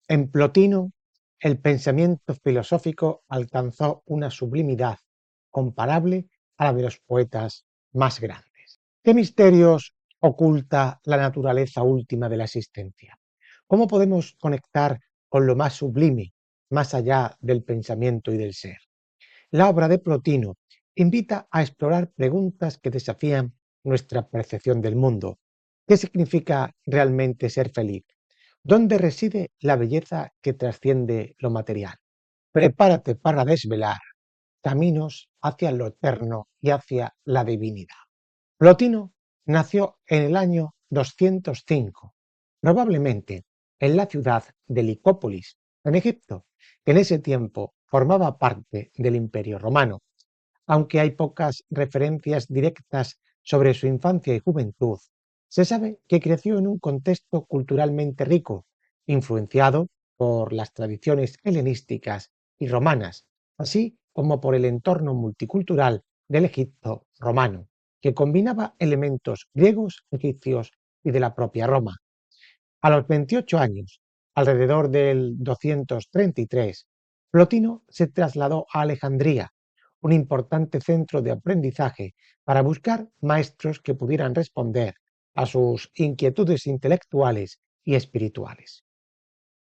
En Plotino, el pensamiento filosófico alcanzó una sublimidad comparable a la de los poetas más grandes. ¿Qué misterios oculta la naturaleza última de la existencia? ¿Cómo podemos conectar con lo más sublime, más allá del pensamiento y del ser? La obra de Plotino invita a explorar preguntas que desafían nuestra percepción del mundo. ¿Qué significa realmente ser feliz? ¿Dónde reside la belleza que trasciende lo material? Prepárate para desvelar caminos hacia lo eterno y hacia la divinidad. Plotino nació en el año 205, probablemente en la ciudad de Licópolis, en Egipto, que en ese tiempo formaba parte del Imperio Romano. Aunque hay pocas referencias directas sobre su infancia y juventud, se sabe que creció en un contexto culturalmente rico, influenciado por las tradiciones helenísticas y romanas, así como por el entorno multicultural del Egipto romano, que combinaba elementos griegos, egipcios y de la propia Roma. A los 28 años, alrededor del 233, Plotino se trasladó a Alejandría, un importante centro de aprendizaje, para buscar maestros que pudieran responder a sus inquietudes intelectuales y espirituales.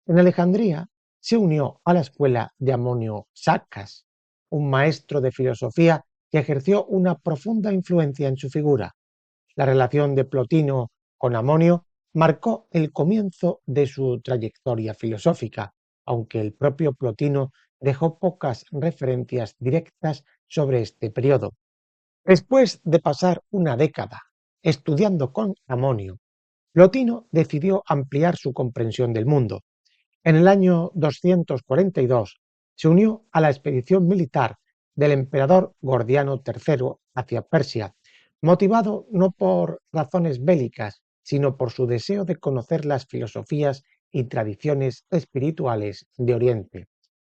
En Alejandría se unió a la escuela de Amonio Sacas, un maestro de filosofía que ejerció una profunda influencia en su figura. La relación de Plotino con Amonio marcó el comienzo de su trayectoria filosófica, aunque el propio Plotino dejó pocas referencias directas sobre este periodo. Después de pasar una década estudiando con Amonio, Plotino decidió ampliar su comprensión del mundo. En el año 242 se unió a la expedición militar del emperador Gordiano III hacia Persia, motivado no por razones bélicas, sino por su deseo de conocer las filosofías y tradiciones espirituales de Oriente.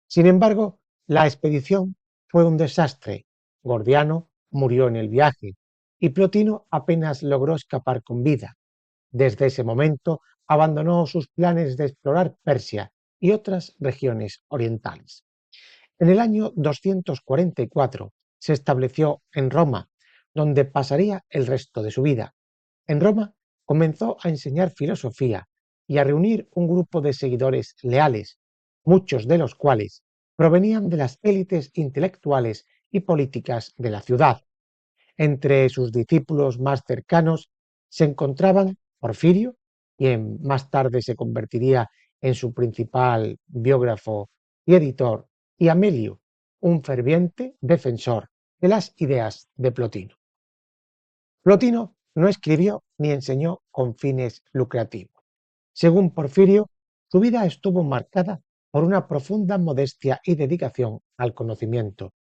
Sin embargo, la expedición fue un desastre. Gordiano murió en el viaje y Plotino apenas logró escapar con vida. Desde ese momento abandonó sus planes de explorar Persia y otras regiones orientales. En el año 244 se estableció en Roma, donde pasaría el resto de su vida. En Roma comenzó a enseñar filosofía y a reunir un grupo de seguidores leales, muchos de los cuales provenían de las élites intelectuales y políticas de la ciudad. Entre sus discípulos más cercanos se encontraban Porfirio, quien más tarde se convertiría en su principal biógrafo y editor, y Amelio, un ferviente defensor de las ideas de Plotino. Plotino no escribió ni enseñó con fines lucrativos. Según Porfirio, su vida estuvo marcada por una profunda modestia y dedicación al conocimiento.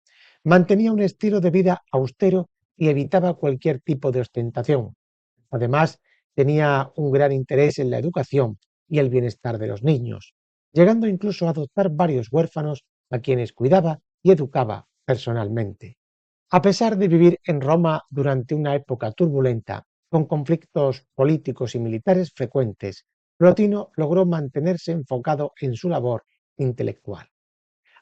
Mantenía un estilo de vida austero y evitaba cualquier tipo de ostentación. Además, tenía un gran interés en la educación y el bienestar de los niños, llegando incluso a adoptar varios huérfanos a quienes cuidaba y educaba personalmente. A pesar de vivir en Roma durante una época turbulenta, con conflictos políticos y militares frecuentes, Plotino logró mantenerse enfocado en su labor intelectual.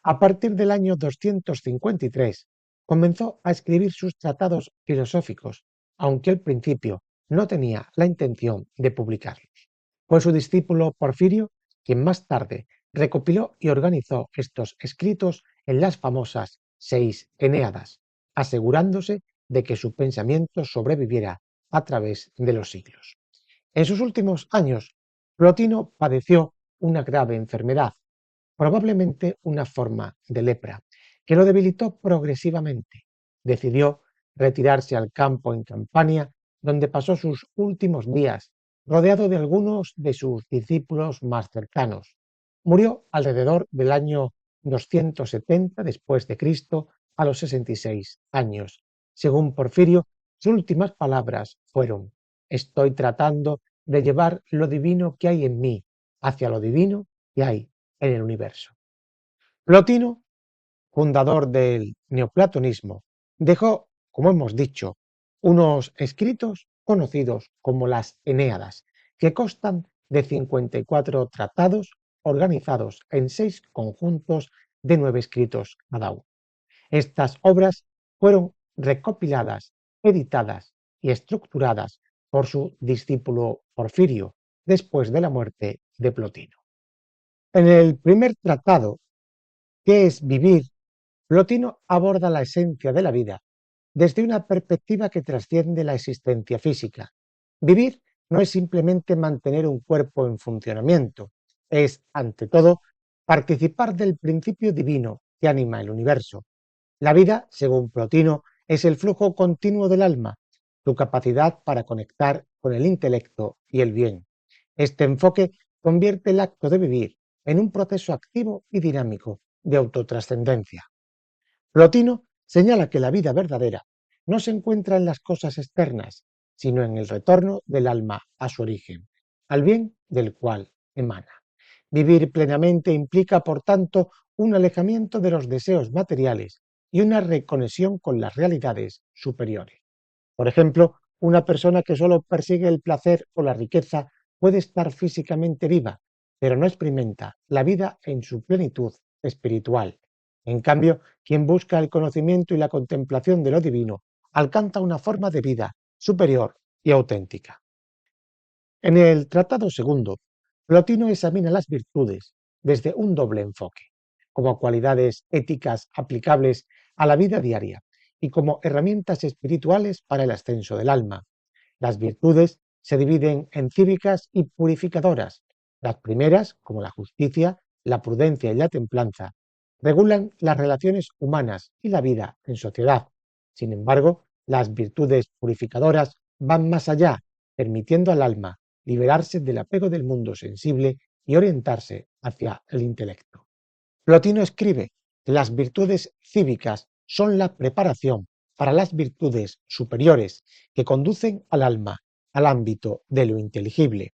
A partir del año 253 comenzó a escribir sus tratados filosóficos, aunque al principio no tenía la intención de publicarlos. Fue su discípulo Porfirio quien más tarde recopiló y organizó estos escritos en las famosas Seis Eneadas, asegurándose de que su pensamiento sobreviviera a través de los siglos. En sus últimos años, Plotino padeció una grave enfermedad, probablemente una forma de lepra, que lo debilitó progresivamente. Decidió retirarse al campo en Campania, donde pasó sus últimos días, rodeado de algunos de sus discípulos más cercanos. Murió alrededor del año 270 después de Cristo, a los 66 años. Según Porfirio, sus últimas palabras fueron: estoy tratando de llevar lo divino que hay en mí hacia lo divino que hay en el universo. Plotino, fundador del neoplatonismo, dejó, como hemos dicho, unos escritos conocidos como las Enéadas, que constan de 54 tratados organizados en 6 conjuntos de 9 escritos cada uno. Estas obras fueron recopiladas, editadas y estructuradas por su discípulo Porfirio después de la muerte de Plotino. En el primer tratado, ¿qué es vivir?, Plotino aborda la esencia de la vida desde una perspectiva que trasciende la existencia física. Vivir no es simplemente mantener un cuerpo en funcionamiento, es, ante todo, participar del principio divino que anima el universo. La vida, según Plotino, es el flujo continuo del alma, su capacidad para conectar con el intelecto y el bien. Este enfoque convierte el acto de vivir en un proceso activo y dinámico de autotrascendencia. Plotino señala que la vida verdadera no se encuentra en las cosas externas, sino en el retorno del alma a su origen, al bien del cual emana. Vivir plenamente implica, por tanto, un alejamiento de los deseos materiales y una reconexión con las realidades superiores. Por ejemplo, una persona que solo persigue el placer o la riqueza puede estar físicamente viva, pero no experimenta la vida en su plenitud espiritual. En cambio, quien busca el conocimiento y la contemplación de lo divino alcanza una forma de vida superior y auténtica. En el Tratado Segundo, Plotino examina las virtudes desde un doble enfoque, como cualidades éticas aplicables a la vida diaria y como herramientas espirituales para el ascenso del alma. Las virtudes se dividen en cívicas y purificadoras. Las primeras, como la justicia, la prudencia y la templanza, regulan las relaciones humanas y la vida en sociedad. Sin embargo, las virtudes purificadoras van más allá, permitiendo al alma liberarse del apego del mundo sensible y orientarse hacia el intelecto. Plotino escribe que las virtudes cívicas son la preparación para las virtudes superiores que conducen al alma al ámbito de lo inteligible.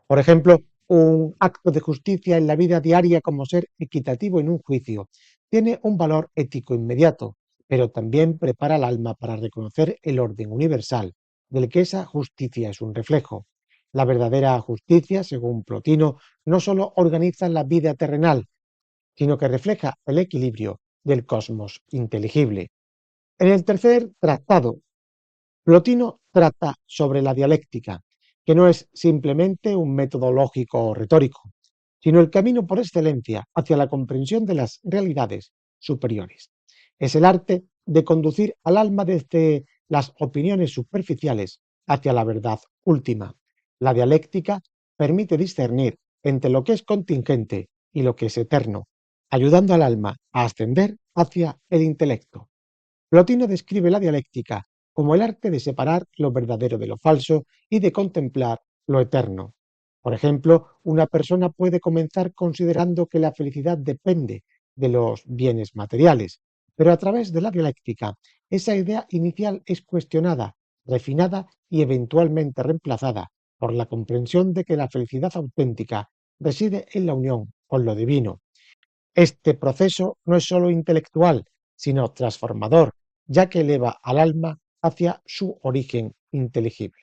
Por ejemplo, un acto de justicia en la vida diaria como ser equitativo en un juicio tiene un valor ético inmediato, pero también prepara al alma para reconocer el orden universal del que esa justicia es un reflejo. La verdadera justicia, según Plotino, no solo organiza la vida terrenal, sino que refleja el equilibrio del cosmos inteligible. En el tercer tratado, Plotino trata sobre la dialéctica, que no es simplemente un método lógico o retórico, sino el camino por excelencia hacia la comprensión de las realidades superiores. Es el arte de conducir al alma desde las opiniones superficiales hacia la verdad última. La dialéctica permite discernir entre lo que es contingente y lo que es eterno, ayudando al alma a ascender hacia el intelecto. Plotino describe la dialéctica como el arte de separar lo verdadero de lo falso y de contemplar lo eterno. Por ejemplo, una persona puede comenzar considerando que la felicidad depende de los bienes materiales, pero a través de la dialéctica esa idea inicial es cuestionada, refinada y eventualmente reemplazada por la comprensión de que la felicidad auténtica reside en la unión con lo divino. Este proceso no es solo intelectual, sino transformador, ya que eleva al alma hacia su origen inteligible.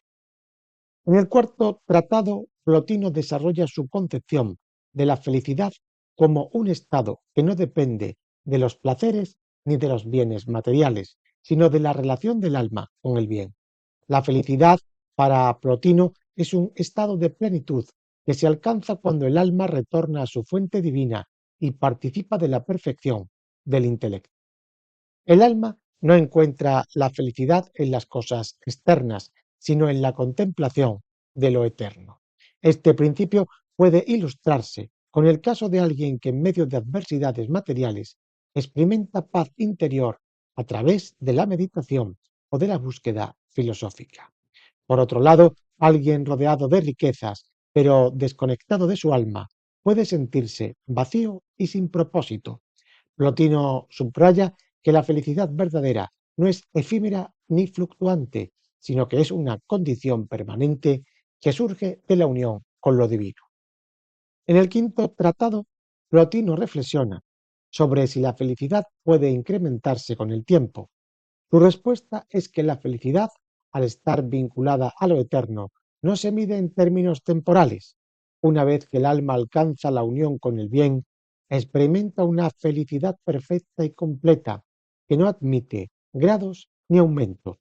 En el cuarto tratado, Plotino desarrolla su concepción de la felicidad como un estado que no depende de los placeres ni de los bienes materiales, sino de la relación del alma con el bien. La felicidad, para Plotino, es un estado de plenitud que se alcanza cuando el alma retorna a su fuente divina y participa de la perfección del intelecto. El alma no encuentra la felicidad en las cosas externas, sino en la contemplación de lo eterno. Este principio puede ilustrarse con el caso de alguien que en medio de adversidades materiales experimenta paz interior a través de la meditación o de la búsqueda filosófica. Por otro lado, alguien rodeado de riquezas, pero desconectado de su alma, puede sentirse vacío y sin propósito. Plotino subraya que la felicidad verdadera no es efímera ni fluctuante, sino que es una condición permanente que surge de la unión con lo divino. En el quinto tratado, Plotino reflexiona sobre si la felicidad puede incrementarse con el tiempo. Su respuesta es que la felicidad, al estar vinculada a lo eterno, no se mide en términos temporales. Una vez que el alma alcanza la unión con el bien, experimenta una felicidad perfecta y completa que no admite grados ni aumentos.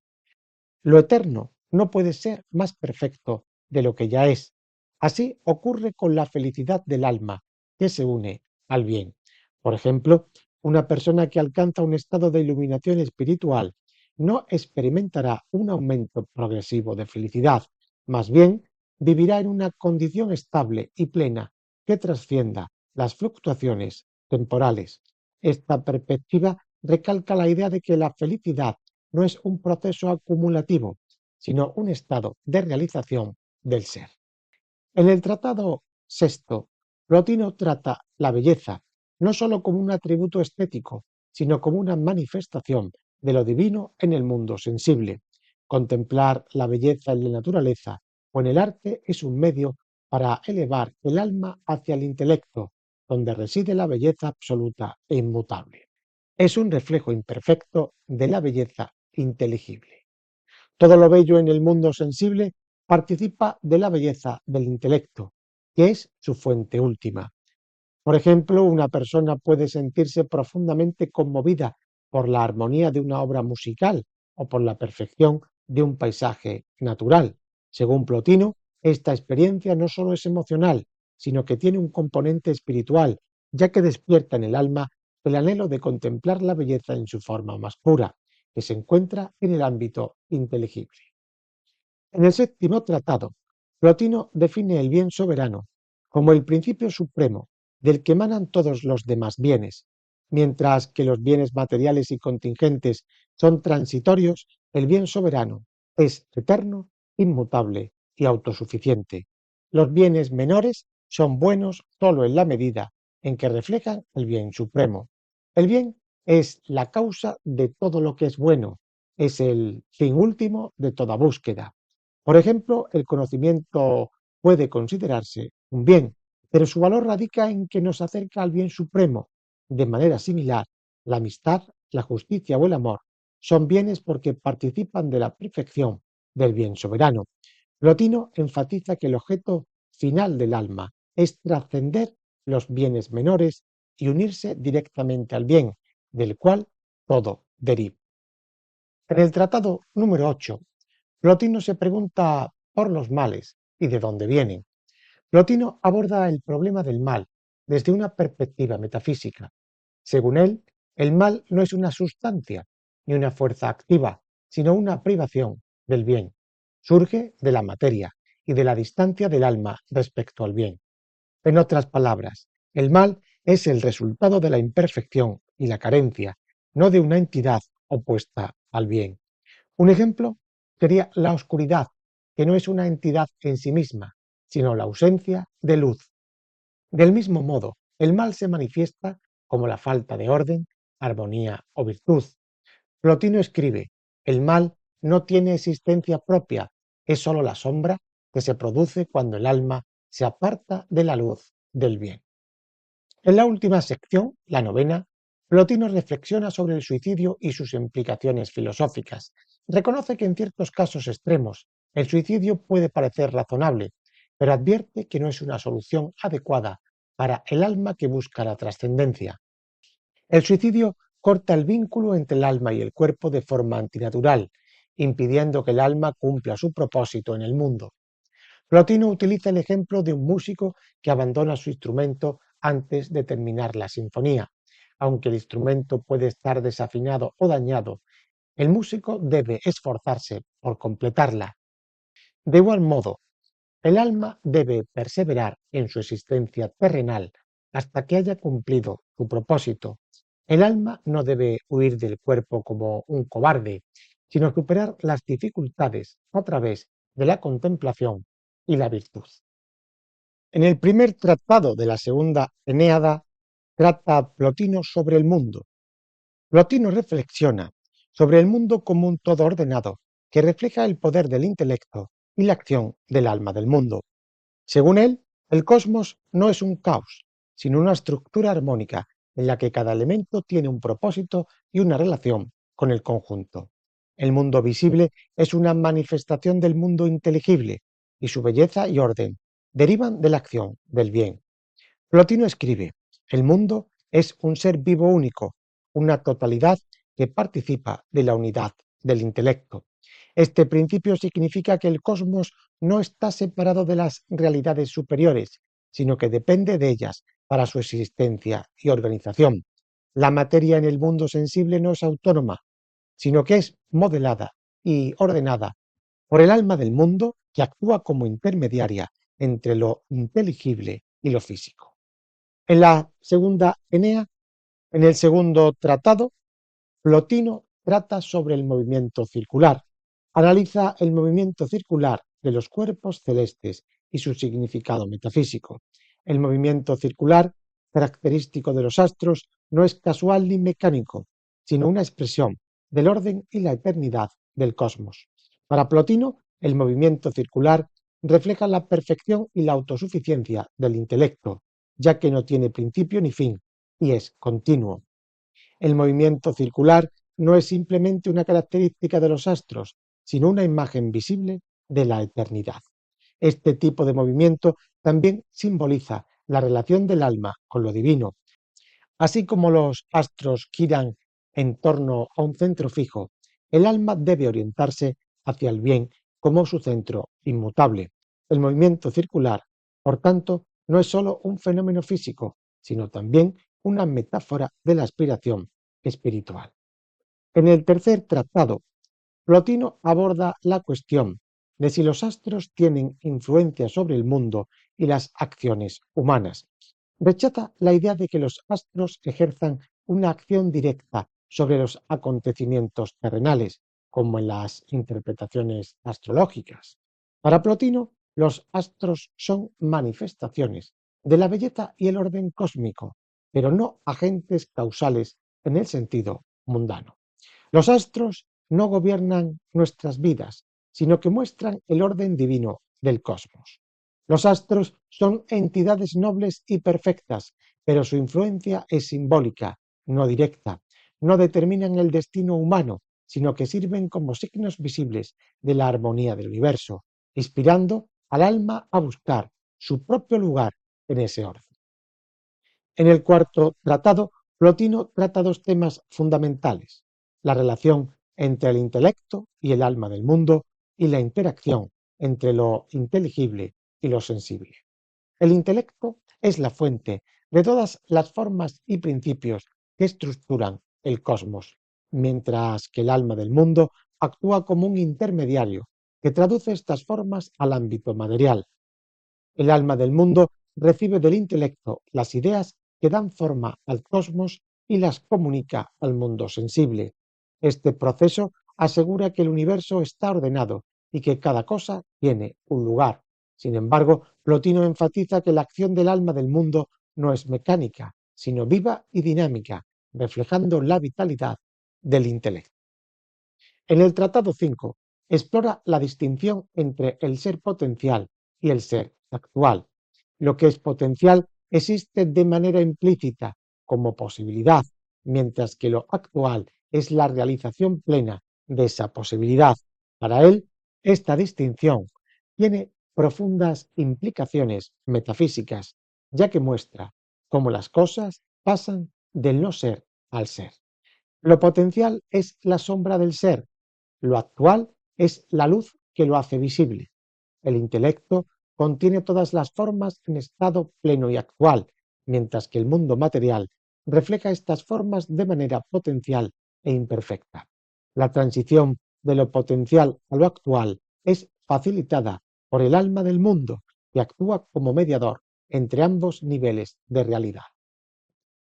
Lo eterno no puede ser más perfecto de lo que ya es. Así ocurre con la felicidad del alma, que se une al bien. Por ejemplo, una persona que alcanza un estado de iluminación espiritual no experimentará un aumento progresivo de felicidad, más bien vivirá en una condición estable y plena que trascienda las fluctuaciones temporales. Esta perspectiva recalca la idea de que la felicidad no es un proceso acumulativo, sino un estado de realización del ser. En el Tratado Sexto, Plotino trata la belleza no sólo como un atributo estético, sino como una manifestación de lo divino en el mundo sensible. Contemplar la belleza en la naturaleza o en el arte es un medio para elevar el alma hacia el intelecto, donde reside la belleza absoluta e inmutable. Es un reflejo imperfecto de la belleza inteligible. Todo lo bello en el mundo sensible participa de la belleza del intelecto, que es su fuente última. Por ejemplo, una persona puede sentirse profundamente conmovida por la armonía de una obra musical o por la perfección de un paisaje natural. Según Plotino, esta experiencia no solo es emocional, sino que tiene un componente espiritual, ya que despierta en el alma el anhelo de contemplar la belleza en su forma más pura, que se encuentra en el ámbito inteligible. En el séptimo tratado, Plotino define el bien soberano como el principio supremo del que emanan todos los demás bienes. Mientras que los bienes materiales y contingentes son transitorios, el bien soberano es eterno, inmutable y autosuficiente. Los bienes menores son buenos solo en la medida en que reflejan el bien supremo. El bien es la causa de todo lo que es bueno, es el fin último de toda búsqueda. Por ejemplo, el conocimiento puede considerarse un bien, pero su valor radica en que nos acerca al bien supremo. De manera similar, la amistad, la justicia o el amor son bienes porque participan de la perfección del bien soberano. Plotino enfatiza que el objeto final del alma es trascender los bienes menores y unirse directamente al bien, del cual todo deriva. En el tratado número 8, Plotino se pregunta por los males y de dónde vienen. Plotino aborda el problema del mal desde una perspectiva metafísica. Según él, el mal no es una sustancia ni una fuerza activa, sino una privación del bien. Surge de la materia y de la distancia del alma respecto al bien. En otras palabras, el mal es el resultado de la imperfección y la carencia, no de una entidad opuesta al bien. Un ejemplo sería la oscuridad, que no es una entidad en sí misma, sino la ausencia de luz. Del mismo modo, el mal se manifiesta como la falta de orden, armonía o virtud. Plotino escribe, el mal no tiene existencia propia, es sólo la sombra que se produce cuando el alma se aparta de la luz del bien. En la última sección, la novena, Plotino reflexiona sobre el suicidio y sus implicaciones filosóficas. Reconoce que en ciertos casos extremos el suicidio puede parecer razonable, pero advierte que no es una solución adecuada para el alma que busca la trascendencia. El suicidio corta el vínculo entre el alma y el cuerpo de forma antinatural, impidiendo que el alma cumpla su propósito en el mundo. Plotino utiliza el ejemplo de un músico que abandona su instrumento antes de terminar la sinfonía. Aunque el instrumento puede estar desafinado o dañado, el músico debe esforzarse por completarla. De igual modo, el alma debe perseverar en su existencia terrenal hasta que haya cumplido su propósito. El alma no debe huir del cuerpo como un cobarde, sino superar las dificultades a través de la contemplación y la virtud. En el primer tratado de la segunda Eneada trata Plotino sobre el mundo. Plotino reflexiona sobre el mundo como un todo ordenado que refleja el poder del intelecto y la acción del alma del mundo. Según él, el cosmos no es un caos, sino una estructura armónica en la que cada elemento tiene un propósito y una relación con el conjunto. El mundo visible es una manifestación del mundo inteligible y su belleza y orden derivan de la acción del bien. Plotino escribe: el mundo es un ser vivo único, una totalidad que participa de la unidad del intelecto. Este principio significa que el cosmos no está separado de las realidades superiores, sino que depende de ellas para su existencia y organización. La materia en el mundo sensible no es autónoma, sino que es modelada y ordenada por el alma del mundo, que actúa como intermediaria entre lo inteligible y lo físico. En la segunda Enea, en el segundo tratado, Plotino trata sobre el movimiento circular. Analiza el movimiento circular de los cuerpos celestes y su significado metafísico. El movimiento circular, característico de los astros, no es casual ni mecánico, sino una expresión del orden y la eternidad del cosmos. Para Plotino, el movimiento circular refleja la perfección y la autosuficiencia del intelecto, ya que no tiene principio ni fin y es continuo. El movimiento circular no es simplemente una característica de los astros, sino una imagen visible de la eternidad. Este tipo de movimiento también simboliza la relación del alma con lo divino. Así como los astros giran en torno a un centro fijo, el alma debe orientarse hacia el bien como su centro inmutable. El movimiento circular, por tanto, no es sólo un fenómeno físico, sino también una metáfora de la aspiración espiritual. En el tercer tratado, Plotino aborda la cuestión de si los astros tienen influencia sobre el mundo y las acciones humanas. Rechaza la idea de que los astros ejerzan una acción directa sobre los acontecimientos terrenales, como en las interpretaciones astrológicas. Para Plotino, los astros son manifestaciones de la belleza y el orden cósmico, pero no agentes causales en el sentido mundano. Los astros no gobiernan nuestras vidas, sino que muestran el orden divino del cosmos. Los astros son entidades nobles y perfectas, pero su influencia es simbólica, no directa. No determinan el destino humano, sino que sirven como signos visibles de la armonía del universo, inspirando al alma a buscar su propio lugar en ese orden. En el cuarto tratado, Plotino trata dos temas fundamentales: la relación entre el intelecto y el alma del mundo y la interacción entre lo inteligible y lo sensible. El intelecto es la fuente de todas las formas y principios que estructuran el cosmos, mientras que el alma del mundo actúa como un intermediario que traduce estas formas al ámbito material. El alma del mundo recibe del intelecto las ideas que dan forma al cosmos y las comunica al mundo sensible. Este proceso asegura que el universo está ordenado y que cada cosa tiene un lugar. Sin embargo, Plotino enfatiza que la acción del alma del mundo no es mecánica, sino viva y dinámica, reflejando la vitalidad del intelecto. En el Tratado 5 explora la distinción entre el ser potencial y el ser actual. Lo que es potencial existe de manera implícita como posibilidad, mientras que lo actual es la realización plena de esa posibilidad. Para él, esta distinción tiene profundas implicaciones metafísicas, ya que muestra cómo las cosas pasan del no ser al ser. Lo potencial es la sombra del ser, lo actual es la luz que lo hace visible. El intelecto contiene todas las formas en estado pleno y actual, mientras que el mundo material refleja estas formas de manera potencial e imperfecta. La transición de lo potencial a lo actual es facilitada por el alma del mundo, que actúa como mediador entre ambos niveles de realidad.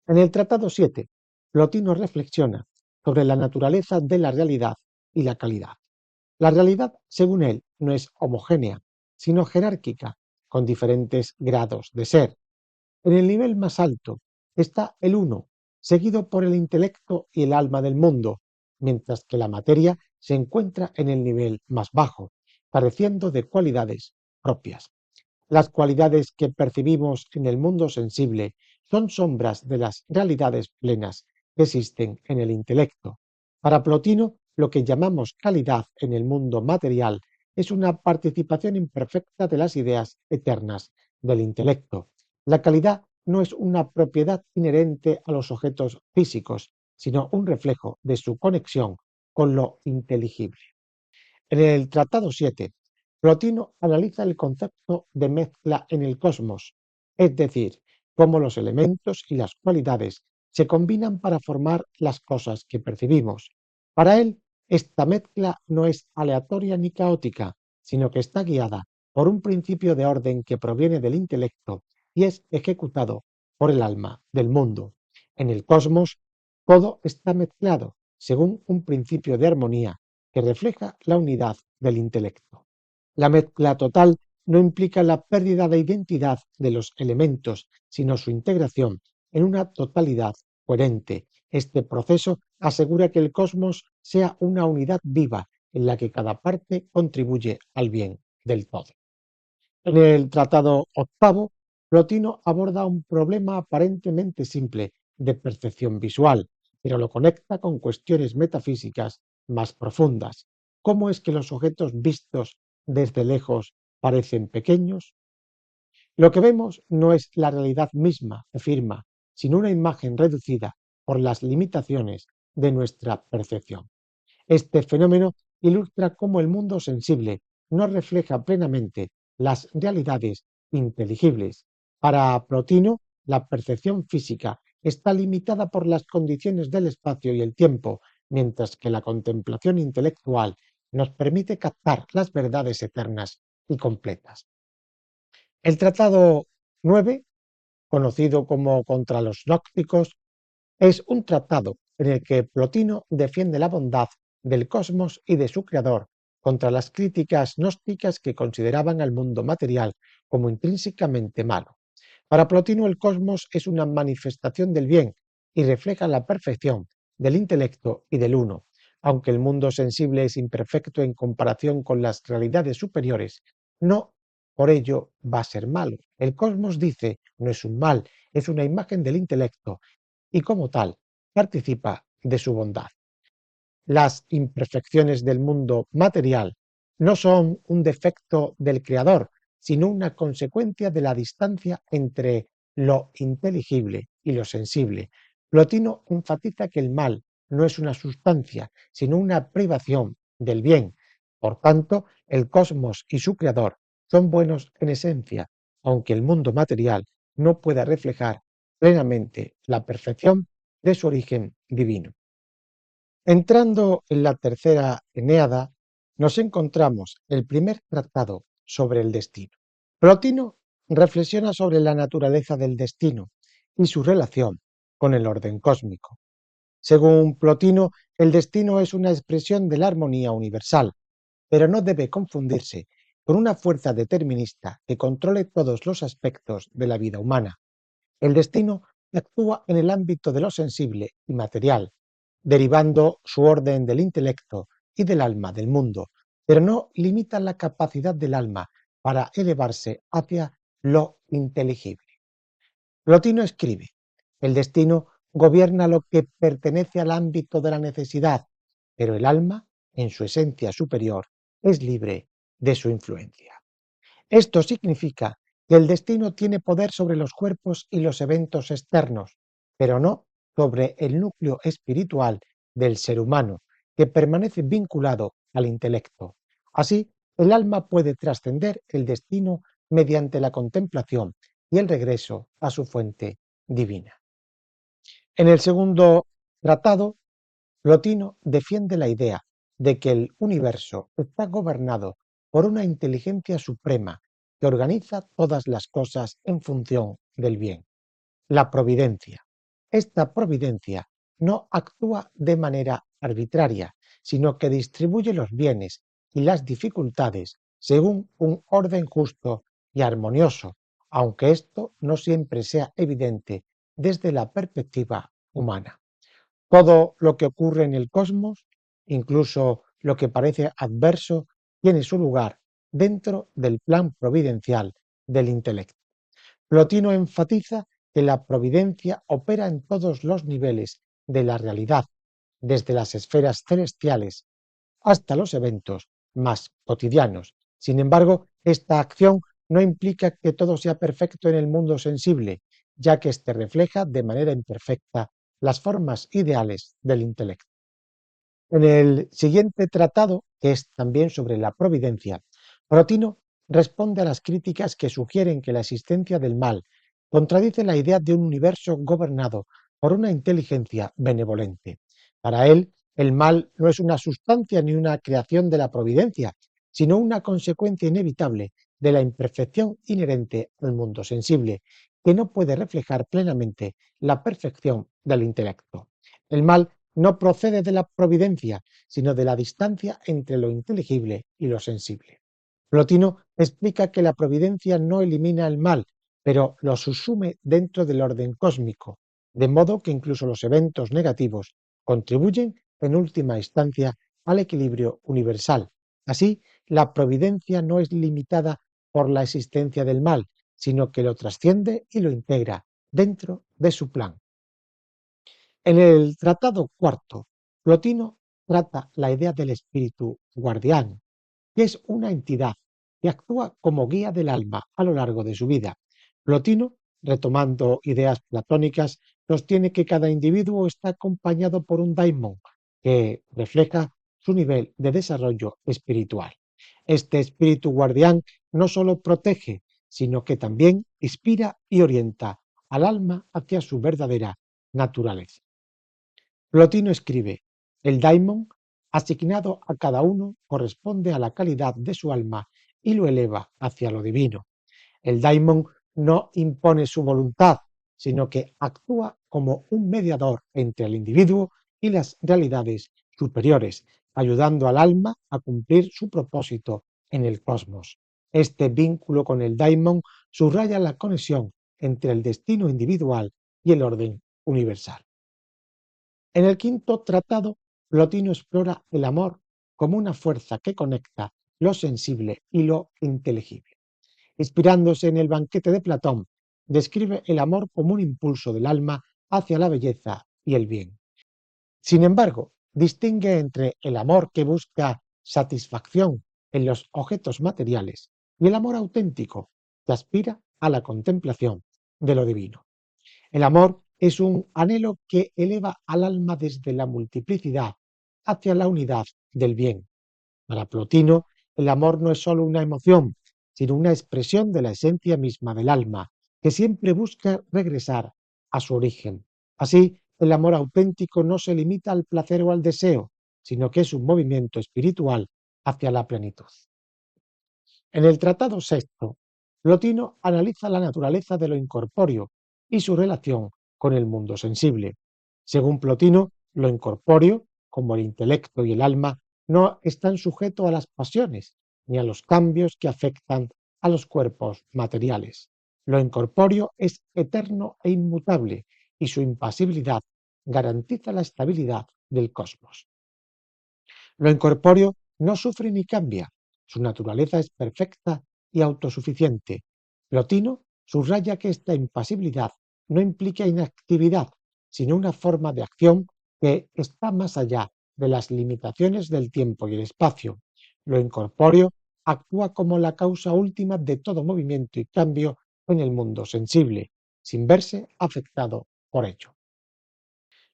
En el Tratado 7, Plotino reflexiona sobre la naturaleza de la realidad y la calidad. La realidad, según él, no es homogénea, sino jerárquica, con diferentes grados de ser. En el nivel más alto está el uno, seguido por el intelecto y el alma del mundo, mientras que la materia se encuentra en el nivel más bajo, careciendo de cualidades propias. Las cualidades que percibimos en el mundo sensible son sombras de las realidades plenas que existen en el intelecto. Para Plotino, lo que llamamos calidad en el mundo material es una participación imperfecta de las ideas eternas del intelecto. La calidad no es una propiedad inherente a los objetos físicos, sino un reflejo de su conexión con lo inteligible. En el Tratado 7, Plotino analiza el concepto de mezcla en el cosmos, es decir, cómo los elementos y las cualidades se combinan para formar las cosas que percibimos. Para él, esta mezcla no es aleatoria ni caótica, sino que está guiada por un principio de orden que proviene del intelecto y es ejecutado por el alma del mundo. En el cosmos, todo está mezclado según un principio de armonía que refleja la unidad del intelecto. La mezcla total no implica la pérdida de identidad de los elementos, sino su integración en una totalidad coherente. Este proceso asegura que el cosmos sea una unidad viva en la que cada parte contribuye al bien del todo. En el Tratado Octavo, Plotino aborda un problema aparentemente simple de percepción visual, pero lo conecta con cuestiones metafísicas más profundas. ¿Cómo es que los objetos vistos desde lejos parecen pequeños? Lo que vemos no es la realidad misma, afirma, sino una imagen reducida por las limitaciones de nuestra percepción. Este fenómeno ilustra cómo el mundo sensible no refleja plenamente las realidades inteligibles. Para Plotino, la percepción física está limitada por las condiciones del espacio y el tiempo, mientras que la contemplación intelectual nos permite captar las verdades eternas y completas. El Tratado 9, conocido como Contra los Gnósticos, es un tratado en el que Plotino defiende la bondad del cosmos y de su creador contra las críticas gnósticas que consideraban al mundo material como intrínsecamente malo. Para Plotino el cosmos es una manifestación del bien y refleja la perfección del intelecto y del uno. Aunque el mundo sensible es imperfecto en comparación con las realidades superiores, no por ello va a ser malo. El cosmos, dice, no es un mal, es una imagen del intelecto y como tal participa de su bondad. Las imperfecciones del mundo material no son un defecto del creador, sino una consecuencia de la distancia entre lo inteligible y lo sensible. Plotino enfatiza que el mal no es una sustancia, sino una privación del bien. Por tanto, el cosmos y su creador son buenos en esencia, aunque el mundo material no pueda reflejar plenamente la perfección de su origen divino. Entrando en la tercera Eneada, nos encontramos el primer tratado sobre el destino. Plotino reflexiona sobre la naturaleza del destino y su relación con el orden cósmico. Según Plotino, el destino es una expresión de la armonía universal, pero no debe confundirse con una fuerza determinista que controle todos los aspectos de la vida humana. El destino actúa en el ámbito de lo sensible y material, derivando su orden del intelecto y del alma del mundo, pero no limita la capacidad del alma para elevarse hacia lo inteligible. Plotino escribe: el destino gobierna lo que pertenece al ámbito de la necesidad, pero el alma, en su esencia superior, es libre de su influencia. Esto significa que el destino tiene poder sobre los cuerpos y los eventos externos, pero no sobre el núcleo espiritual del ser humano, que permanece vinculado al intelecto. Así, el alma puede trascender el destino mediante la contemplación y el regreso a su fuente divina. En el segundo tratado, Plotino defiende la idea de que el universo está gobernado por una inteligencia suprema que organiza todas las cosas en función del bien, la providencia. Esta providencia no actúa de manera arbitraria, sino que distribuye los bienes y las dificultades según un orden justo y armonioso, aunque esto no siempre sea evidente desde la perspectiva humana. Todo lo que ocurre en el cosmos, incluso lo que parece adverso, tiene su lugar dentro del plan providencial del intelecto. Plotino enfatiza que la providencia opera en todos los niveles de la realidad, desde las esferas celestiales hasta los eventos más cotidianos. Sin embargo, esta acción no implica que todo sea perfecto en el mundo sensible, ya que éste refleja de manera imperfecta las formas ideales del intelecto. En el siguiente tratado, que es también sobre la providencia, Plotino responde a las críticas que sugieren que la existencia del mal contradice la idea de un universo gobernado por una inteligencia benevolente. Para él, el mal no es una sustancia ni una creación de la providencia, sino una consecuencia inevitable de la imperfección inherente al mundo sensible, que no puede reflejar plenamente la perfección del intelecto. El mal no procede de la providencia, sino de la distancia entre lo inteligible y lo sensible. Plotino explica que la providencia no elimina el mal, pero lo subsume dentro del orden cósmico, de modo que incluso los eventos negativos contribuyen en última instancia al equilibrio universal. Así, la providencia no es limitada por la existencia del mal, sino que lo trasciende y lo integra dentro de su plan. En el Tratado Cuarto, Plotino trata la idea del espíritu guardián, que es una entidad que actúa como guía del alma a lo largo de su vida. Plotino, retomando ideas platónicas, sostiene que cada individuo está acompañado por un daimon que refleja su nivel de desarrollo espiritual. Este espíritu guardián no solo protege, sino que también inspira y orienta al alma hacia su verdadera naturaleza. Plotino escribe: el daimon, asignado a cada uno, corresponde a la calidad de su alma y lo eleva hacia lo divino. El daimon no impone su voluntad, sino que actúa como un mediador entre el individuo y las realidades superiores, ayudando al alma a cumplir su propósito en el cosmos. Este vínculo con el daimon subraya la conexión entre el destino individual y el orden universal. En el quinto tratado, Plotino explora el amor como una fuerza que conecta lo sensible y lo inteligible. Inspirándose en el banquete de Platón, describe el amor como un impulso del alma hacia la belleza y el bien. Sin embargo, distingue entre el amor que busca satisfacción en los objetos materiales y el amor auténtico que aspira a la contemplación de lo divino. El amor es un anhelo que eleva al alma desde la multiplicidad hacia la unidad del bien. Para Plotino, el amor no es solo una emoción, sino una expresión de la esencia misma del alma, que siempre busca regresar a su origen. Así, el amor auténtico no se limita al placer o al deseo, sino que es un movimiento espiritual hacia la plenitud. En el Tratado Sexto, Plotino analiza la naturaleza de lo incorpóreo y su relación con el mundo sensible. Según Plotino, lo incorpóreo, como el intelecto y el alma, no están sujetos a las pasiones ni a los cambios que afectan a los cuerpos materiales. Lo incorpóreo es eterno e inmutable y su impasibilidad garantiza la estabilidad del cosmos. Lo incorpóreo no sufre ni cambia, su naturaleza es perfecta y autosuficiente. Plotino subraya que esta impasibilidad no implica inactividad, sino una forma de acción que está más allá de las limitaciones del tiempo y el espacio. Lo incorpóreo actúa como la causa última de todo movimiento y cambio en el mundo sensible, sin verse afectado por ello.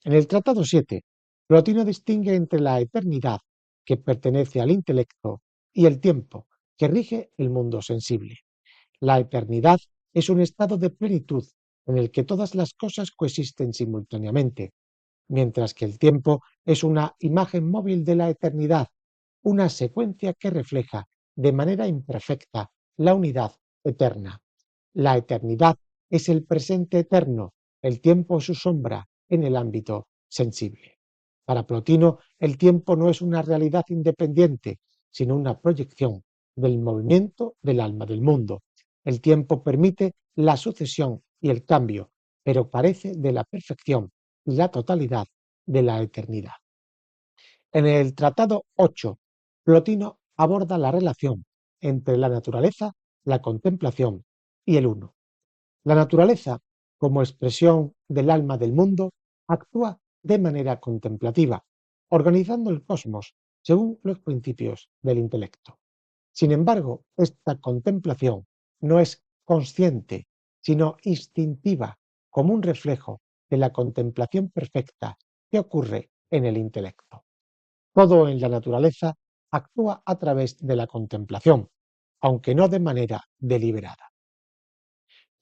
En el Tratado 7, Plotino distingue entre la eternidad, que pertenece al intelecto, y el tiempo, que rige el mundo sensible. La eternidad es un estado de plenitud en el que todas las cosas coexisten simultáneamente, mientras que el tiempo es una imagen móvil de la eternidad, una secuencia que refleja de manera imperfecta la unidad eterna. La eternidad es el presente eterno, el tiempo es su sombra en el ámbito sensible. Para Plotino, el tiempo no es una realidad independiente, sino una proyección del movimiento del alma del mundo. El tiempo permite la sucesión y el cambio, pero carece de la perfección y la totalidad de la eternidad. En el Tratado 8, Plotino aborda la relación entre la naturaleza, la contemplación y el uno. La naturaleza, como expresión del alma del mundo, actúa de manera contemplativa, organizando el cosmos según los principios del intelecto. Sin embargo, esta contemplación no es consciente, sino instintiva, como un reflejo de la contemplación perfecta que ocurre en el intelecto. Todo en la naturaleza actúa a través de la contemplación, aunque no de manera deliberada.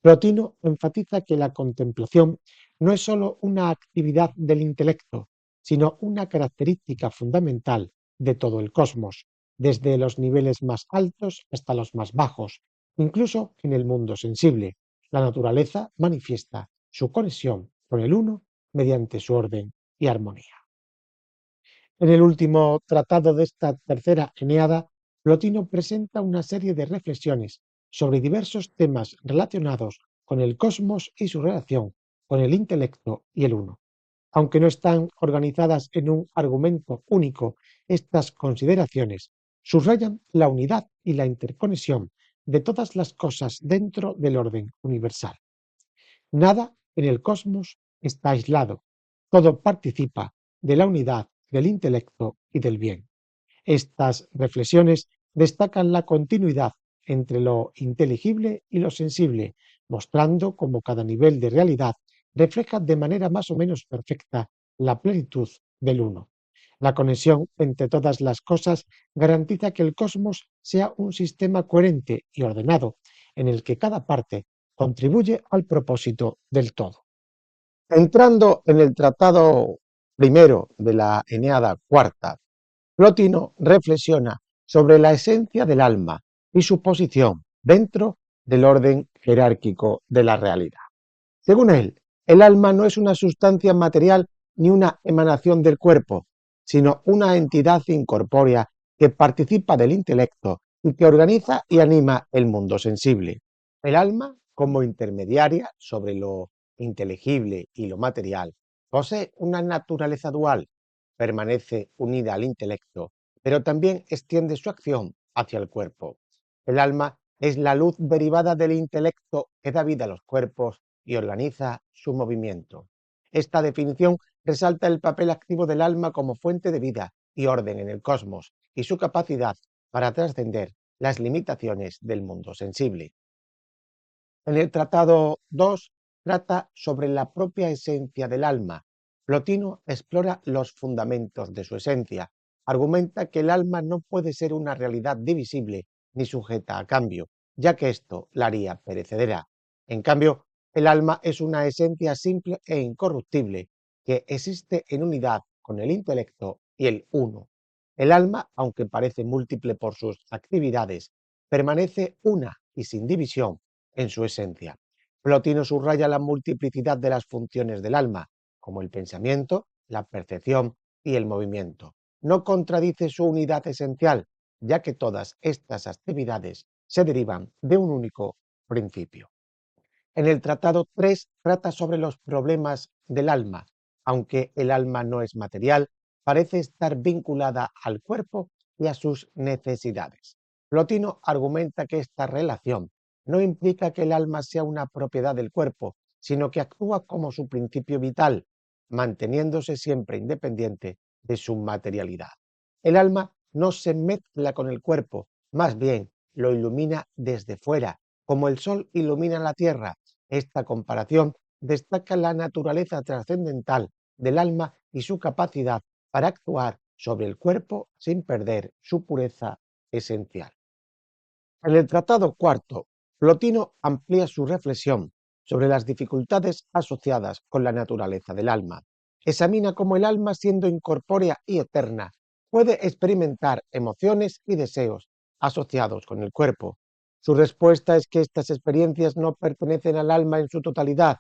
Plotino enfatiza que la contemplación no es sólo una actividad del intelecto, sino una característica fundamental de todo el cosmos, desde los niveles más altos hasta los más bajos, incluso en el mundo sensible. La naturaleza manifiesta su conexión con el uno mediante su orden y armonía. En el último tratado de esta tercera Eneada, Plotino presenta una serie de reflexiones sobre diversos temas relacionados con el cosmos y su relación con el intelecto y el uno. Aunque no están organizadas en un argumento único, estas consideraciones subrayan la unidad y la interconexión de todas las cosas dentro del orden universal. Nada en el cosmos está aislado, todo participa de la unidad del intelecto y del bien. Estas reflexiones destacan la continuidad entre lo inteligible y lo sensible, mostrando cómo cada nivel de realidad refleja de manera más o menos perfecta la plenitud del uno. La conexión entre todas las cosas garantiza que el cosmos sea un sistema coherente y ordenado, en el que cada parte contribuye al propósito del todo. Entrando en el tratado primero de la Eneada cuarta, Plotino reflexiona sobre la esencia del alma y su posición dentro del orden jerárquico de la realidad. Según él, el alma no es una sustancia material ni una emanación del cuerpo, sino una entidad incorpórea que participa del intelecto y que organiza y anima el mundo sensible. El alma, como intermediaria sobre lo inteligible y lo material, posee una naturaleza dual, permanece unida al intelecto, pero también extiende su acción hacia el cuerpo. El alma es la luz derivada del intelecto que da vida a los cuerpos y organiza su movimiento. Esta definición resalta el papel activo del alma como fuente de vida y orden en el cosmos y su capacidad para trascender las limitaciones del mundo sensible. En el Tratado 2 trata sobre la propia esencia del alma. Plotino explora los fundamentos de su esencia. Argumenta que el alma no puede ser una realidad divisible ni sujeta a cambio, ya que esto la haría perecedera. En cambio, el alma es una esencia simple e incorruptible que existe en unidad con el intelecto y el uno. El alma, aunque parece múltiple por sus actividades, permanece una y sin división en su esencia. Plotino subraya la multiplicidad de las funciones del alma, como el pensamiento, la percepción y el movimiento. No contradice su unidad esencial, ya que todas estas actividades se derivan de un único principio. En el Tratado 3 trata sobre los problemas del alma. Aunque el alma no es material, parece estar vinculada al cuerpo y a sus necesidades. Plotino argumenta que esta relación no implica que el alma sea una propiedad del cuerpo, sino que actúa como su principio vital, manteniéndose siempre independiente de su materialidad. El alma no se mezcla con el cuerpo, más bien lo ilumina desde fuera, como el sol ilumina la tierra. Esta comparación destaca la naturaleza trascendental del alma y su capacidad para actuar sobre el cuerpo sin perder su pureza esencial. En el Tratado cuarto, Plotino amplía su reflexión sobre las dificultades asociadas con la naturaleza del alma. Examina cómo el alma, siendo incorpórea y eterna, puede experimentar emociones y deseos asociados con el cuerpo. Su respuesta es que estas experiencias no pertenecen al alma en su totalidad,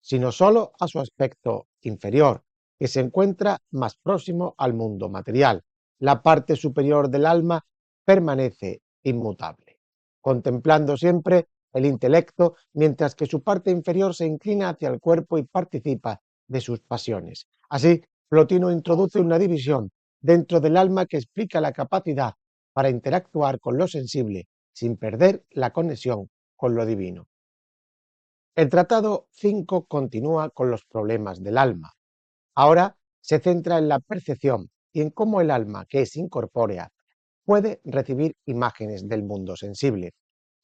sino solo a su aspecto inferior, que se encuentra más próximo al mundo material. La parte superior del alma permanece inmutable, contemplando siempre el intelecto, mientras que su parte inferior se inclina hacia el cuerpo y participa de sus pasiones. Así, Plotino introduce una división dentro del alma que explica la capacidad para interactuar con lo sensible sin perder la conexión con lo divino. El Tratado 5 continúa con los problemas del alma. Ahora se centra en la percepción y en cómo el alma, que es incorpórea, puede recibir imágenes del mundo sensible.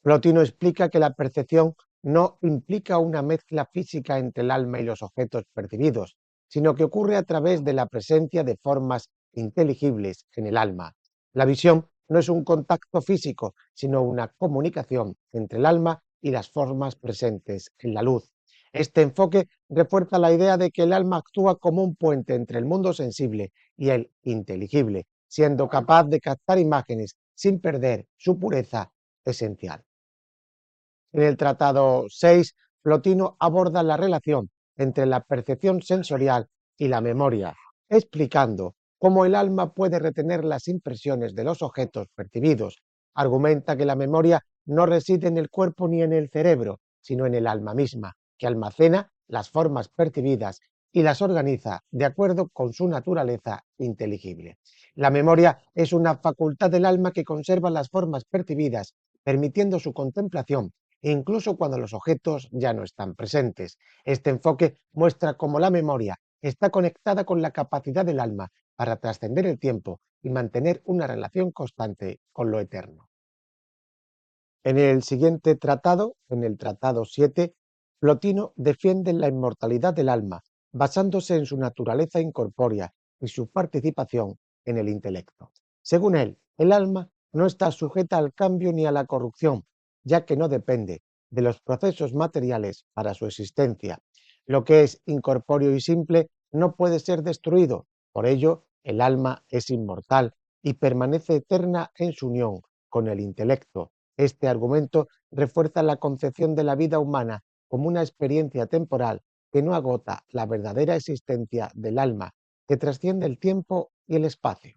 Plotino explica que la percepción no implica una mezcla física entre el alma y los objetos percibidos, sino que ocurre a través de la presencia de formas inteligibles en el alma. La visión no es un contacto físico, sino una comunicación entre el alma y las formas presentes en la luz. Este enfoque refuerza la idea de que el alma actúa como un puente entre el mundo sensible y el inteligible, siendo capaz de captar imágenes sin perder su pureza esencial. En el Tratado 6, Plotino aborda la relación entre la percepción sensorial y la memoria, explicando cómo el alma puede retener las impresiones de los objetos percibidos. Argumenta que la memoria no reside en el cuerpo ni en el cerebro, sino en el alma misma, que almacena las formas percibidas y las organiza de acuerdo con su naturaleza inteligible. La memoria es una facultad del alma que conserva las formas percibidas, permitiendo su contemplación incluso cuando los objetos ya no están presentes. Este enfoque muestra cómo la memoria está conectada con la capacidad del alma para trascender el tiempo y mantener una relación constante con lo eterno. En el siguiente tratado, en el Tratado 7, Plotino defiende la inmortalidad del alma, basándose en su naturaleza incorpórea y su participación en el intelecto. Según él, el alma no está sujeta al cambio ni a la corrupción, ya que no depende de los procesos materiales para su existencia. Lo que es incorpóreo y simple no puede ser destruido, por ello el alma es inmortal y permanece eterna en su unión con el intelecto. Este argumento refuerza la concepción de la vida humana como una experiencia temporal que no agota la verdadera existencia del alma, que trasciende el tiempo y el espacio.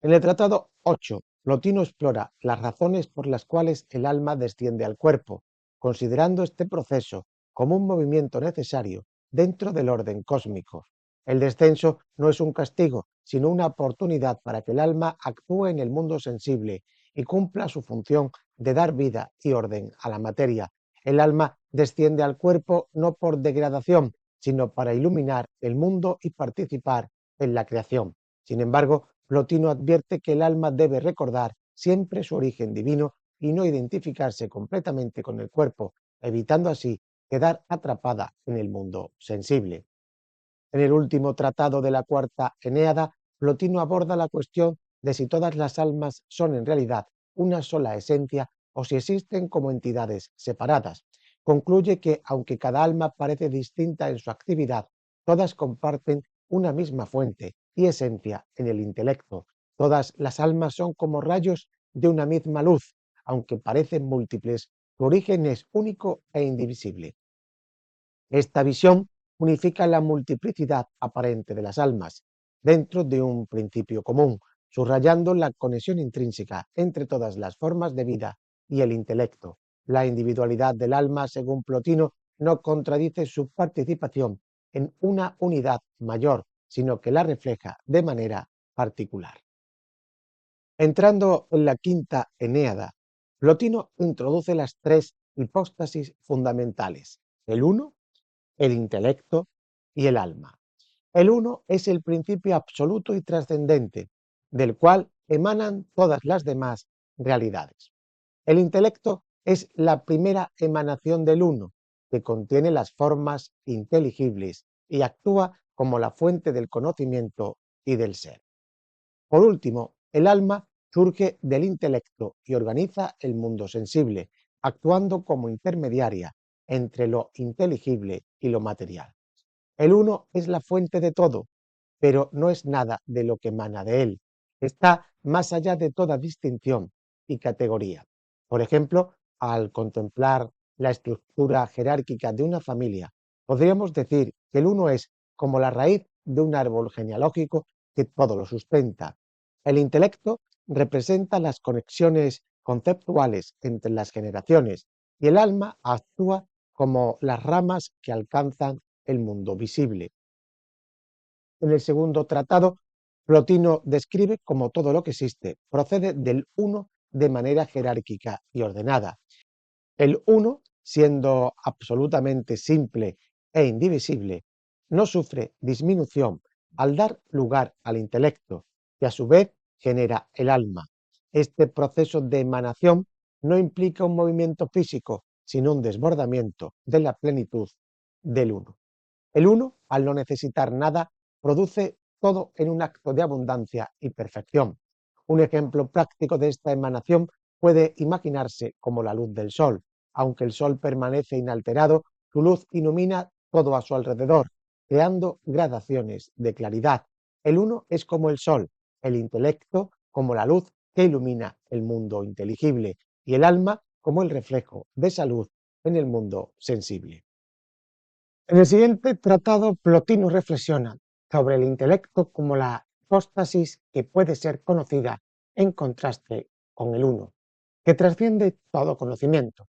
En el Tratado 8, Plotino explora las razones por las cuales el alma desciende al cuerpo, considerando este proceso como un movimiento necesario dentro del orden cósmico. El descenso no es un castigo, sino una oportunidad para que el alma actúe en el mundo sensible y cumpla su función de dar vida y orden a la materia. El alma desciende al cuerpo no por degradación, sino para iluminar el mundo y participar en la creación. Sin embargo, Plotino advierte que el alma debe recordar siempre su origen divino y no identificarse completamente con el cuerpo, evitando así quedar atrapada en el mundo sensible. En el último tratado de la Cuarta Enéada, Plotino aborda la cuestión de si todas las almas son en realidad una sola esencia o si existen como entidades separadas. Concluye que, aunque cada alma parece distinta en su actividad, todas comparten una misma fuente y esencia en el intelecto. Todas las almas son como rayos de una misma luz, aunque parecen múltiples, su origen es único e indivisible. Esta visión unifica la multiplicidad aparente de las almas dentro de un principio común, subrayando la conexión intrínseca entre todas las formas de vida y el intelecto. La individualidad del alma, según Plotino, no contradice su participación en una unidad mayor, sino que la refleja de manera particular. Entrando en la quinta Enéada, Plotino introduce las tres hipóstasis fundamentales: el uno, el intelecto y el alma. El uno es el principio absoluto y trascendente, del cual emanan todas las demás realidades. El intelecto es la primera emanación del uno, que contiene las formas inteligibles y actúa como la fuente del conocimiento y del ser. Por último, el alma surge del intelecto y organiza el mundo sensible, actuando como intermediaria entre lo inteligible y lo material. El uno es la fuente de todo, pero no es nada de lo que emana de él. Está más allá de toda distinción y categoría. Por ejemplo, al contemplar la estructura jerárquica de una familia, podríamos decir que el uno es como la raíz de un árbol genealógico que todo lo sustenta. El intelecto representa las conexiones conceptuales entre las generaciones y el alma actúa como las ramas que alcanzan el mundo visible. En el segundo tratado, Plotino describe cómo todo lo que existe procede del uno de manera jerárquica y ordenada. El uno, siendo absolutamente simple e indivisible, no sufre disminución al dar lugar al intelecto, que a su vez genera el alma. Este proceso de emanación no implica un movimiento físico, sino un desbordamiento de la plenitud del uno. El uno, al no necesitar nada, produce todo en un acto de abundancia y perfección. Un ejemplo práctico de esta emanación puede imaginarse como la luz del sol. Aunque el sol permanece inalterado, su luz ilumina todo a su alrededor, creando gradaciones de claridad. El uno es como el sol, el intelecto como la luz que ilumina el mundo inteligible y el alma como el reflejo de esa luz en el mundo sensible. En el siguiente tratado, Plotino reflexiona sobre el intelecto como la hipóstasis que puede ser conocida en contraste con el uno, que trasciende todo conocimiento.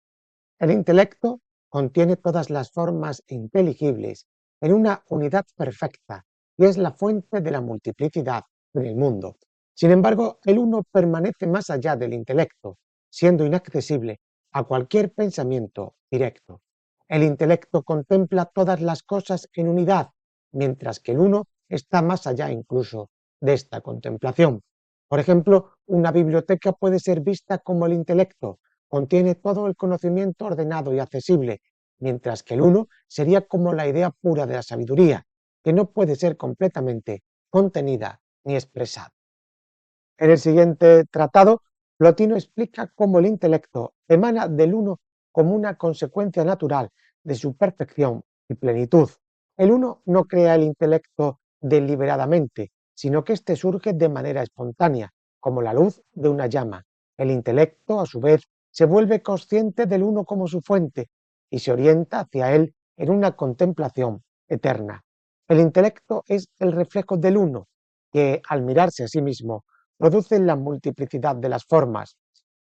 El intelecto contiene todas las formas inteligibles en una unidad perfecta y es la fuente de la multiplicidad en el mundo. Sin embargo, el uno permanece más allá del intelecto, siendo inaccesible a cualquier pensamiento directo. El intelecto contempla todas las cosas en unidad, mientras que el uno está más allá incluso de esta contemplación. Por ejemplo, una biblioteca puede ser vista como el intelecto, contiene todo el conocimiento ordenado y accesible, mientras que el uno sería como la idea pura de la sabiduría, que no puede ser completamente contenida ni expresada. En el siguiente tratado, Plotino explica cómo el intelecto emana del uno como una consecuencia natural de su perfección y plenitud. El uno no crea el intelecto deliberadamente, sino que éste surge de manera espontánea, como la luz de una llama. El intelecto, a su vez, se vuelve consciente del uno como su fuente y se orienta hacia él en una contemplación eterna. El intelecto es el reflejo del uno, que al mirarse a sí mismo producen la multiplicidad de las formas.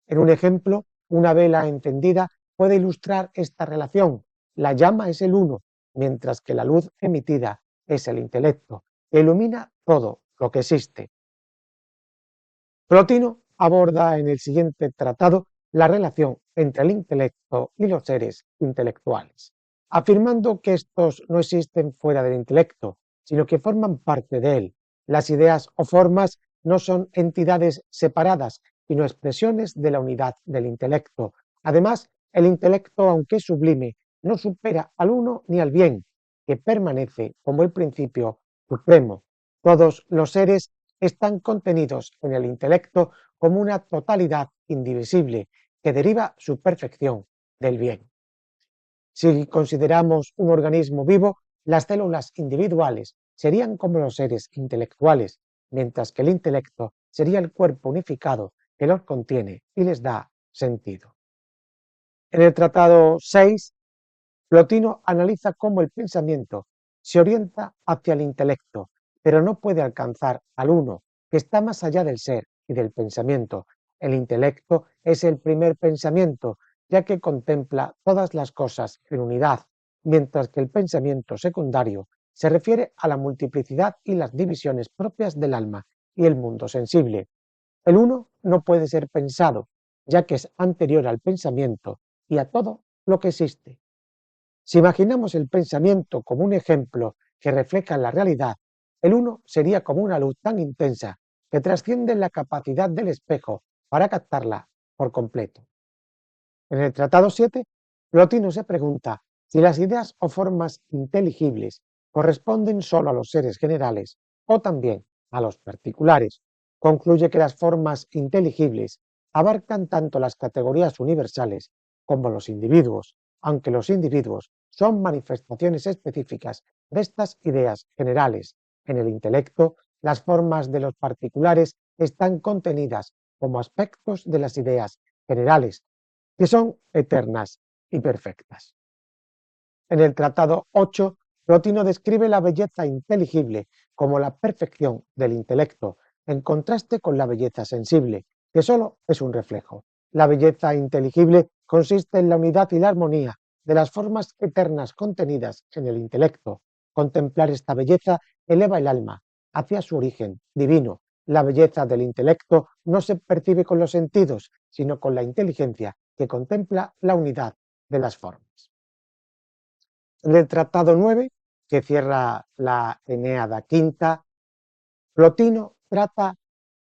En un ejemplo, una vela encendida puede ilustrar esta relación. La llama es el uno, mientras que la luz emitida es el intelecto, que ilumina todo lo que existe. Plotino aborda en el siguiente tratado la relación entre el intelecto y los seres intelectuales, afirmando que estos no existen fuera del intelecto, sino que forman parte de él. Las ideas o formas no son entidades separadas, sino expresiones de la unidad del intelecto. Además, el intelecto, aunque sublime, no supera al uno ni al bien, que permanece como el principio supremo. Todos los seres están contenidos en el intelecto como una totalidad indivisible que deriva su perfección del bien. Si consideramos un organismo vivo, las células individuales serían como los seres intelectuales, mientras que el intelecto sería el cuerpo unificado que los contiene y les da sentido. En el Tratado 6, Plotino analiza cómo el pensamiento se orienta hacia el intelecto, pero no puede alcanzar al uno, que está más allá del ser y del pensamiento. El intelecto es el primer pensamiento, ya que contempla todas las cosas en unidad, mientras que el pensamiento secundario se refiere a la multiplicidad y las divisiones propias del alma y el mundo sensible. El uno no puede ser pensado, ya que es anterior al pensamiento y a todo lo que existe. Si imaginamos el pensamiento como un ejemplo que refleja la realidad, el uno sería como una luz tan intensa que trasciende la capacidad del espejo para captarla por completo. En el Tratado 7, Plotino se pregunta si las ideas o formas inteligibles corresponden solo a los seres generales o también a los particulares. Concluye que las formas inteligibles abarcan tanto las categorías universales como los individuos, aunque los individuos son manifestaciones específicas de estas ideas generales. En el intelecto, las formas de los particulares están contenidas como aspectos de las ideas generales, que son eternas y perfectas. En el Tratado 8, Plotino describe la belleza inteligible como la perfección del intelecto, en contraste con la belleza sensible, que solo es un reflejo. La belleza inteligible consiste en la unidad y la armonía de las formas eternas contenidas en el intelecto. Contemplar esta belleza eleva el alma hacia su origen divino. La belleza del intelecto no se percibe con los sentidos, sino con la inteligencia que contempla la unidad de las formas. En el Tratado 9, que cierra la Eneada quinta, Plotino trata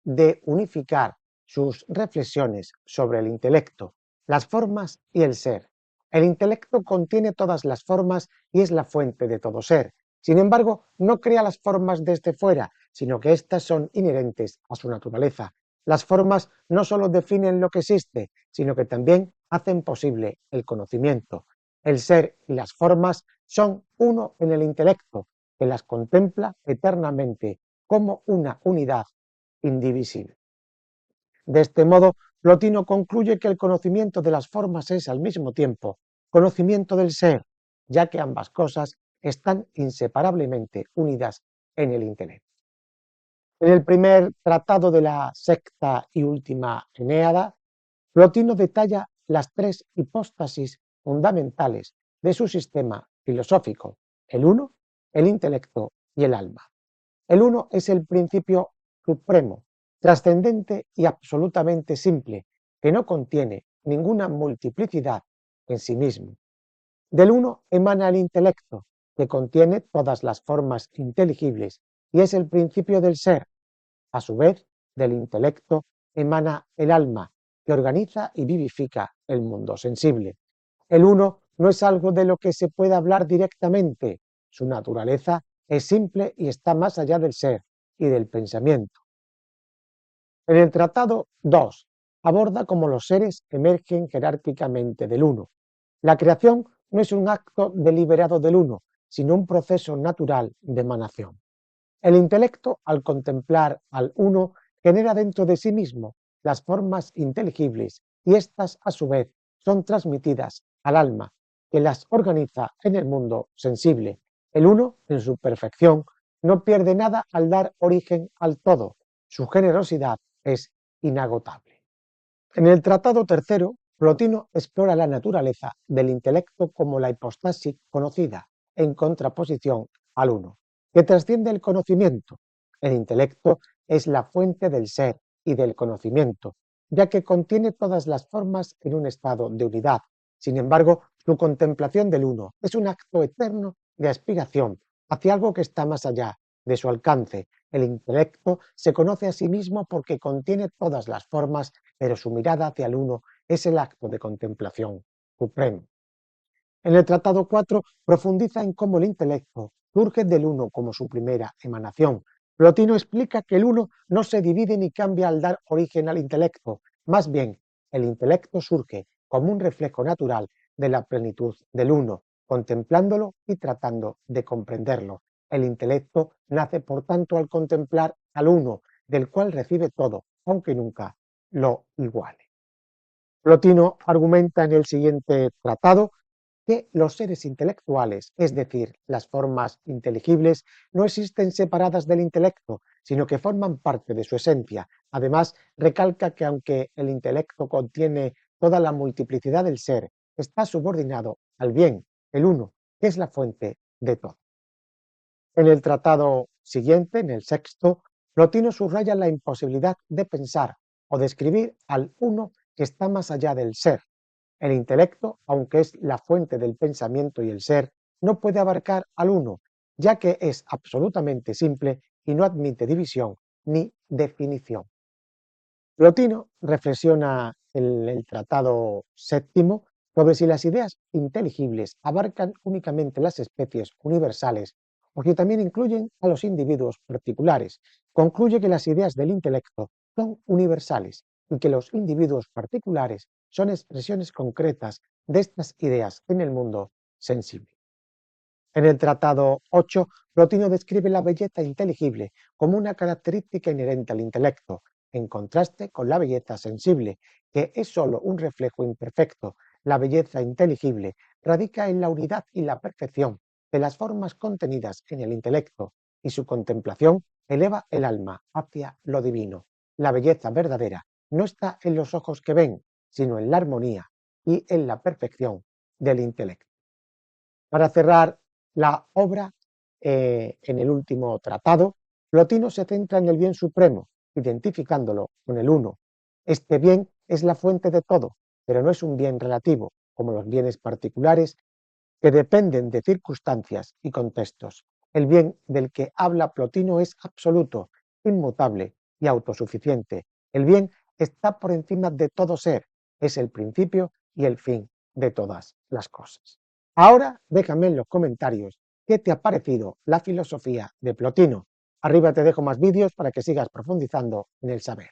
de unificar sus reflexiones sobre el intelecto, las formas y el ser. El intelecto contiene todas las formas y es la fuente de todo ser. Sin embargo, no crea las formas desde fuera, sino que éstas son inherentes a su naturaleza. Las formas no solo definen lo que existe, sino que también hacen posible el conocimiento. El ser y las formas son uno en el intelecto, que las contempla eternamente como una unidad indivisible. De este modo, Plotino concluye que el conocimiento de las formas es al mismo tiempo conocimiento del ser, ya que ambas cosas están inseparablemente unidas en el intelecto. En el primer tratado de la sexta y última Eneada, Plotino detalla las tres hipóstasis fundamentales de su sistema filosófico: el uno, el intelecto y el alma. El uno es el principio supremo, trascendente y absolutamente simple, que no contiene ninguna multiplicidad en sí mismo. Del uno emana el intelecto, que contiene todas las formas inteligibles y es el principio del ser. A su vez, del intelecto emana el alma, que organiza y vivifica el mundo sensible. El uno no es algo de lo que se pueda hablar directamente. Su naturaleza es simple y está más allá del ser y del pensamiento. En el tratado 2 aborda cómo los seres emergen jerárquicamente del uno. La creación no es un acto deliberado del uno, sino un proceso natural de emanación. El intelecto, al contemplar al uno, genera dentro de sí mismo las formas inteligibles y éstas, a su vez, son transmitidas al alma, que las organiza en el mundo sensible. El uno, en su perfección, no pierde nada al dar origen al todo. Su generosidad es inagotable. En el Tratado tercero, Plotino explora la naturaleza del intelecto como la hipostasis conocida, en contraposición al uno, que trasciende el conocimiento. El intelecto es la fuente del ser y del conocimiento, ya que contiene todas las formas en un estado de unidad. Sin embargo, su contemplación del uno es un acto eterno de aspiración hacia algo que está más allá de su alcance. El intelecto se conoce a sí mismo porque contiene todas las formas, pero su mirada hacia el uno es el acto de contemplación supremo. En el Tratado 4 profundiza en cómo el intelecto surge del uno como su primera emanación. Plotino explica que el uno no se divide ni cambia al dar origen al intelecto, más bien el intelecto surge como un reflejo natural de la plenitud del uno, contemplándolo y tratando de comprenderlo. El intelecto nace, por tanto, al contemplar al uno, del cual recibe todo, aunque nunca lo iguale. Plotino argumenta en el siguiente tratado que los seres intelectuales, es decir, las formas inteligibles, no existen separadas del intelecto, sino que forman parte de su esencia. Además, recalca que aunque el intelecto contiene toda la multiplicidad del ser, está subordinado al bien, el uno, que es la fuente de todo. En el tratado siguiente, en el sexto, Plotino subraya la imposibilidad de pensar o describir al uno que está más allá del ser. El intelecto, aunque es la fuente del pensamiento y el ser, no puede abarcar al uno, ya que es absolutamente simple y no admite división ni definición. Plotino reflexiona en el tratado séptimo sobre si las ideas inteligibles abarcan únicamente las especies universales o si también incluyen a los individuos particulares. Concluye que las ideas del intelecto son universales y que los individuos particulares son expresiones concretas de estas ideas en el mundo sensible. En el Tratado 8, Plotino describe la belleza inteligible como una característica inherente al intelecto, en contraste con la belleza sensible, que es sólo un reflejo imperfecto. La belleza inteligible radica en la unidad y la perfección de las formas contenidas en el intelecto, y su contemplación eleva el alma hacia lo divino. La belleza verdadera no está en los ojos que ven, sino en la armonía y en la perfección del intelecto. Para cerrar la obra, en el último tratado, Plotino se centra en el bien supremo, identificándolo con el uno. Este bien es la fuente de todo, pero no es un bien relativo, como los bienes particulares, que dependen de circunstancias y contextos. El bien del que habla Plotino es absoluto, inmutable y autosuficiente. El bien está por encima de todo ser, es el principio y el fin de todas las cosas. Ahora déjame en los comentarios qué te ha parecido la filosofía de Plotino. Arriba te dejo más vídeos para que sigas profundizando en el saber.